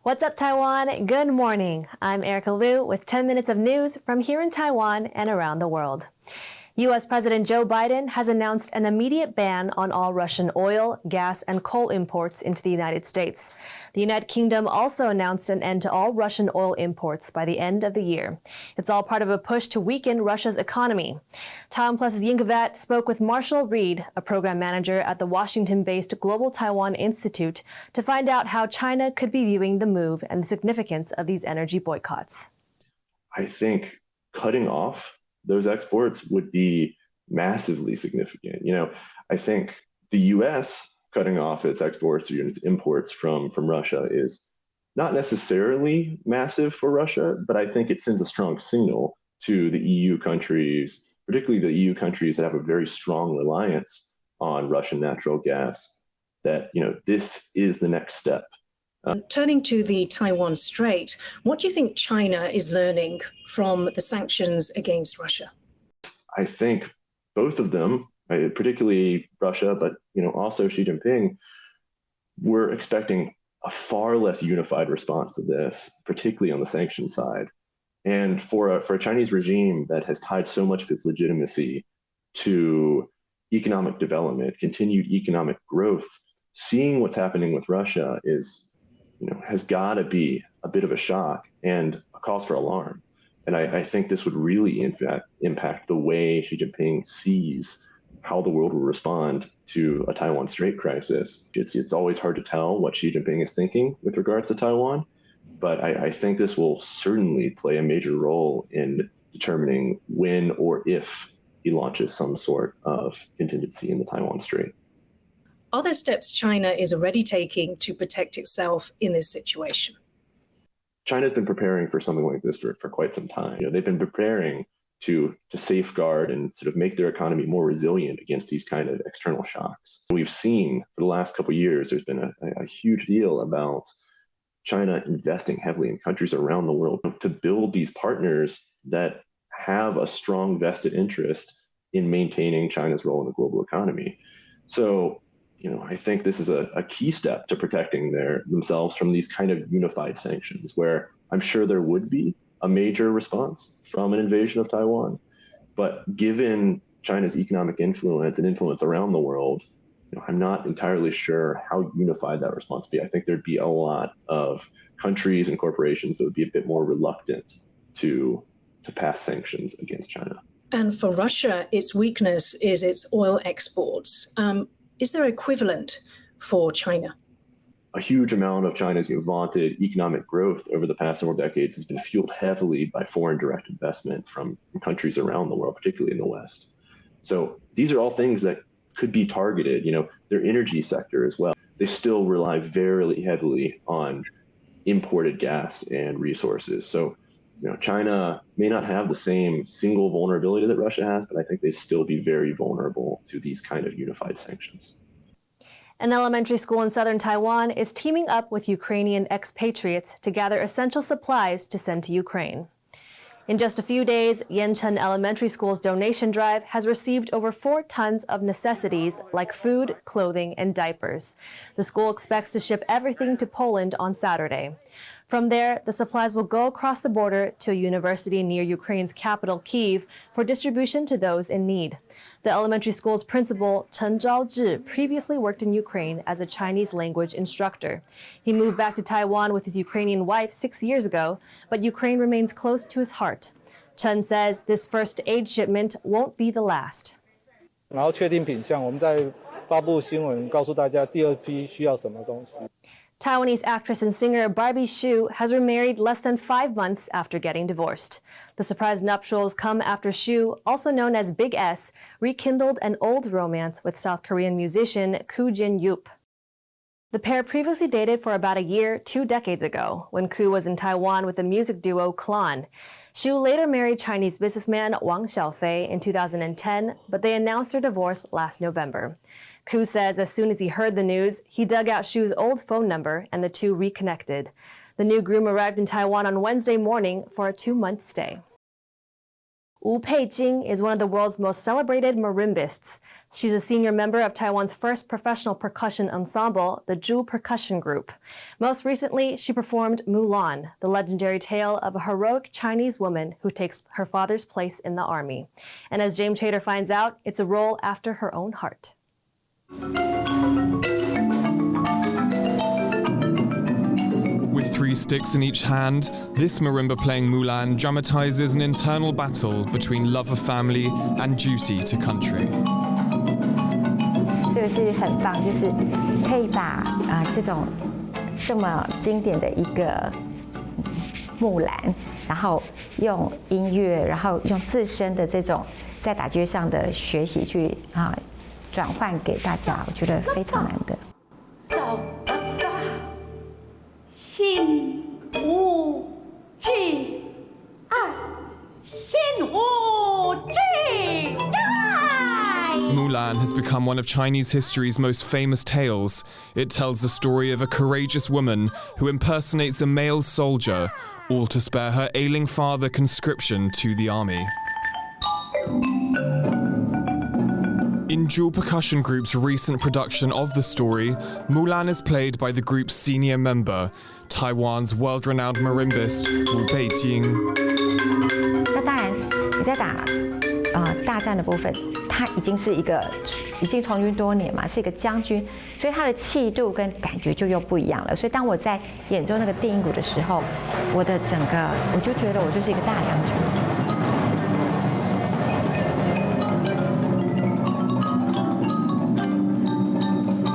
What's up, Taiwan? Good morning. I'm Erika Liu with 10 minutes of news from here in Taiwan and around the world. U.S. President Joe Biden has announced an immediate ban on all Russian oil, gas, and coal imports into the United States. The United Kingdom also announced an end to all Russian oil imports by the end of the year. It's all part of a push to weaken Russia's economy. TaiwanPlus' Yinkavat spoke with Marshall Reed, a program manager at the Washington-based Global Taiwan Institute, to find out how China could be viewing the move and the significance of these energy boycotts. I think cutting off those exports would be massively significant. I think the U.S. cutting off its exports or its imports from Russia is not necessarily massive for Russia, but I think it sends a strong signal to the EU countries, particularly the EU countries that have a very strong reliance on Russian natural gas, that this is the next step. Turning to the Taiwan Strait, what do you think China is learning from the sanctions against Russia? I think both of them, right, particularly Russia, but also Xi Jinping, were expecting a far less unified response to this, particularly on the sanctions side. And for a Chinese regime that has tied so much of its legitimacy to economic development, continued economic growth, seeing what's happening with Russia has got to be a bit of a shock and a cause for alarm. And I think this would really impact the way Xi Jinping sees how the world will respond to a Taiwan Strait crisis. It's always hard to tell what Xi Jinping is thinking with regards to Taiwan, but I think this will certainly play a major role in determining when or if he launches some sort of contingency in the Taiwan Strait. Are there steps China is already taking to protect itself in this situation? China's been preparing for something like this for quite some time. They've been preparing to safeguard and sort of make their economy more resilient against these kind of external shocks. We've seen for the last couple of years, there's been a huge deal about China investing heavily in countries around the world to build these partners that have a strong vested interest in maintaining China's role in the global economy. So I think this is a key step to protecting themselves from these kind of unified sanctions, where I'm sure there would be a major response from an invasion of Taiwan. But given China's economic influence and influence around the world, I'm not entirely sure how unified that response would be. I think there'd be a lot of countries and corporations that would be a bit more reluctant to pass sanctions against China. And for Russia, its weakness is its oil exports. Is there equivalent for China? A huge amount of China's vaunted economic growth over the past several decades has been fueled heavily by foreign direct investment from countries around the world, particularly in the West. So these are all things that could be targeted. Their energy sector as well. They still rely very heavily on imported gas and resources. So China may not have the same single vulnerability that Russia has, but I think they'd still be very vulnerable to these kind of unified sanctions. An elementary school in southern Taiwan is teaming up with Ukrainian expatriates to gather essential supplies to send to Ukraine. In just a few days, Yancheng Elementary School's donation drive has received over 4 tons of necessities like food, clothing, and diapers. The school expects to ship everything to Poland on Saturday. From there, the supplies will go across the border to a university near Ukraine's capital, Kyiv, for distribution to those in need. The elementary school's principal, Chen Zhaozhi, previously worked in Ukraine as a Chinese language instructor. He moved back to Taiwan with his Ukrainian wife 6 years ago, but Ukraine remains close to his heart. Chen says this first aid shipment won't be the last. 然后确定品项，我们再发布新闻，告诉大家第二批需要什么东西。 Taiwanese actress and singer Barbie has remarried less than 5 months after getting divorced. The surprise nuptials come after Xu, also known as Big S, rekindled an old romance with South Korean musician Koo Jin-yup. The pair previously dated for about a year 2 decades ago, when Koo was in Taiwan with the music duo Clan. Xu later married Chinese businessman Wang Xiaofei in 2010, but they announced their divorce last November. Koo says as soon as he heard the news, he dug out Xu's old phone number and the two reconnected. The new groom arrived in Taiwan on Wednesday morning for a 2-month stay. Wu Peijing is one of the world's most celebrated marimbists. She's a senior member of Taiwan's first professional percussion ensemble, the Zhu Percussion Group. Most recently, she performed Mulan, the legendary tale of a heroic Chinese woman who takes her father's place in the army. And as James Chater finds out, it's a role after her own heart. With 3 sticks in each hand, this marimba playing Mulan dramatizes an internal battle between love of family and duty to country. 这个是很棒，就是可以把这种这么经典的一个木兰，然后用音乐，然后用自身的这种在打击上的学习去转换给大家，我觉得非常难得。走吧，心无惧，心无惧。Mulan has become one of Chinese history's most famous tales. It tells the story of a courageous woman who impersonates a male soldier, all to spare her ailing father conscription to the army. In Zhu Percussion Group's recent production of the story, Mulan is played by the group's senior member, Taiwan's world-renowned marimbist Wu Peijing. 那当然，你在打大战的部分，他已经从军多年嘛，是一个将军，所以他的气度跟感觉就又不一样了。所以当我在演奏那个定音鼓的时候，我就觉得我就是一个大将军。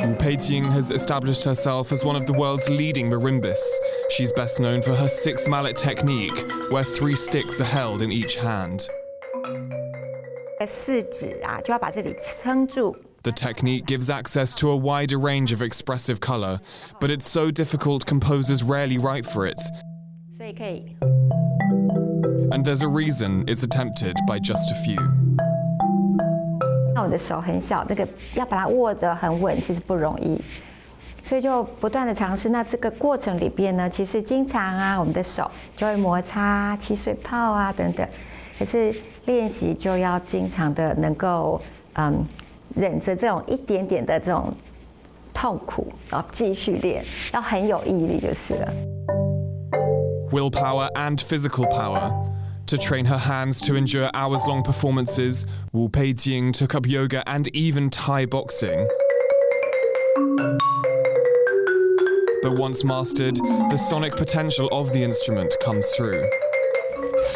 Wu Peijing has established herself as one of the world's leading marimbists. She's best known for her 6-mallet technique, where 3 sticks are held in each hand. 4指就要把这里撑住。 The technique gives access to a wider range of expressive color, but it's so difficult composers rarely write for it. 所以可以。 And there's a reason it's attempted by just a few. 那我的手很小，这个要把它握得很稳，其实不容易，所以就不断的尝试。那这个过程里边呢，其实经常我们的手就会摩擦、起水泡等等。可是练习就要经常的能够忍着这种一点点的这种痛苦，然后继续练，要很有毅力就是了。 Willpower and physical power. To train her hands to endure hours-long performances, Wu Peijing took up yoga and even Thai boxing. But once mastered, the sonic potential of the instrument comes through.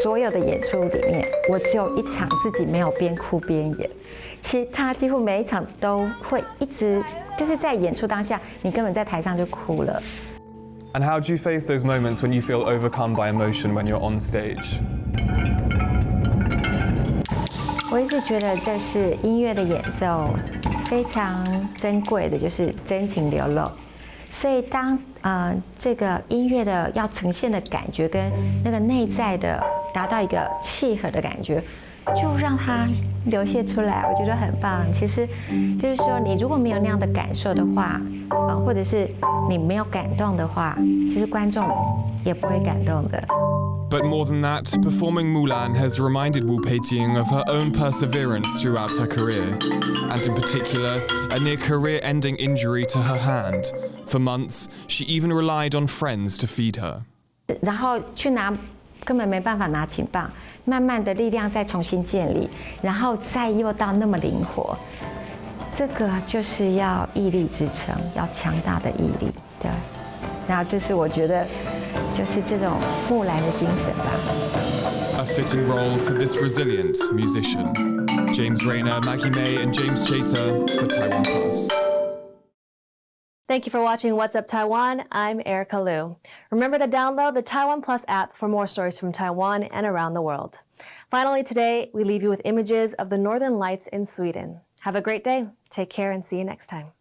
所有的演出里面，我只有1场自己没有边哭边演，其他几乎每一场都会一直就是在演出当下，你根本在台上就哭了。 And how do you face those moments when you feel overcome by emotion when you're on stage? 我一直觉得这是音乐的演奏非常珍贵的，就是真情流露。所以当这个音乐的要呈现的感觉跟那个内在的达到一个契合的感觉，就让它流泻出来，我觉得很棒。其实就是说，你如果没有那样的感受的话，或者是你没有感动的话，其实观众也不会感动的。 But more than that, performing Mulan has reminded Wu Peijing of her own perseverance throughout her career, and in particular, a near career-ending injury to her hand. For months, she even relied on friends to feed her. 然后去拿，根本没办法拿琴棒，慢慢的力量再重新建立，然后再又到那么灵活，这个就是要毅力支撑，要强大的毅力，对。然后这是我觉得。 就是这种木兰的精神吧。A fitting role for this resilient musician. James Rayner, Maggie May, and James Chater for TaiwanPlus. Thank you for watching What's Up Taiwan. I'm Erika Liu. Remember to download the TaiwanPlus app for more stories from Taiwan and around the world. Finally, today we leave you with images of the Northern Lights in Sweden. Have a great day. Take care and see you next time.